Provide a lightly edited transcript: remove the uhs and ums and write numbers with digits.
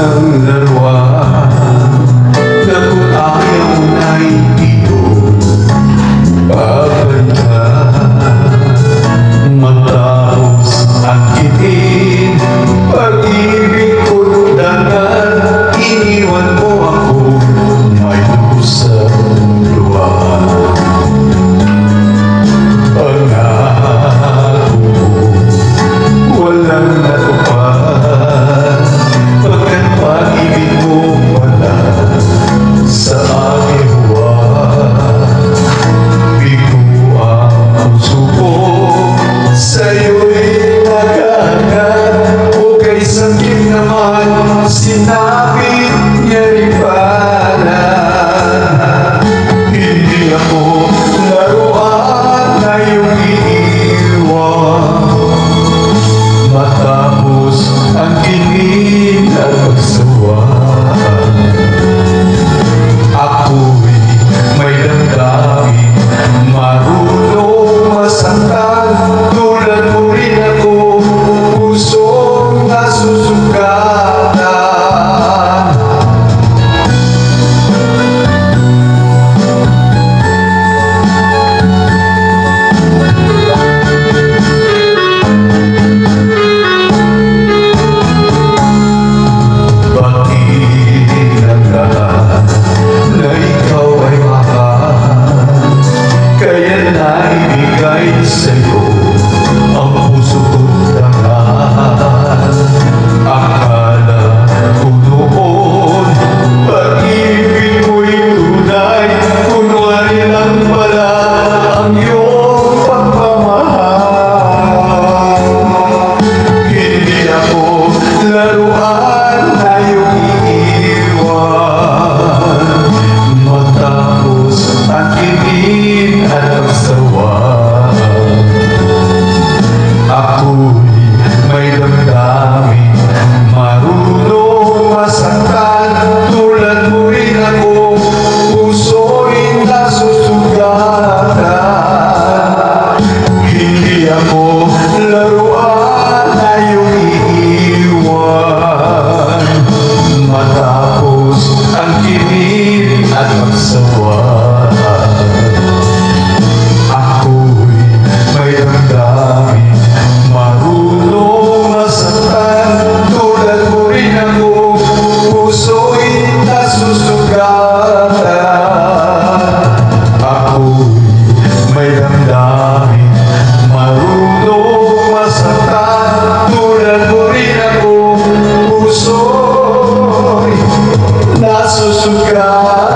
isang laruan na kung ayaw na'y ito babanda. Matapos ang kitin, pag-ibig ko't dagat, iniwan mo ako may lusang luwan. Pangako mo walang natupad, pagkat pag-ibig mo wala sa aking huwag. Bigo ang puso ko, sa'yo'y nag-agad, o kay sakit naman sinapit niya rin pala. Hindi ako laruan na iyong iniwan, matapos ang kinig at pagsawaan. Ako'y may damdamin, marunong masaktan, tulad mo rin ako, pusong nasusugatan. Batiin ang lahat na ikaw ay mahal, kaya naibigay sa'yo ang puso ko't dangal. Akala ko noon pag-ibig mo'y tunay, kunwari lang pala ang iyong pagmamahal. Hindi ako laruan na iyong iiwan, matapos ang kinig at pagsawaan. Ako'y may damdamin, marunong masaktan, tulad mo rin ako, puso'y nasusugatan. Hindi ako laruan na iyong iiwan, matapos ang kinig at pagsawaan. Ako'y may damdamin, marunong masaktan, tulad mo rin ako, puso'y nasusugatan. Ako'y may damdamin, marunong masaktan, tulad mo rin ako, puso'y nasusugatan.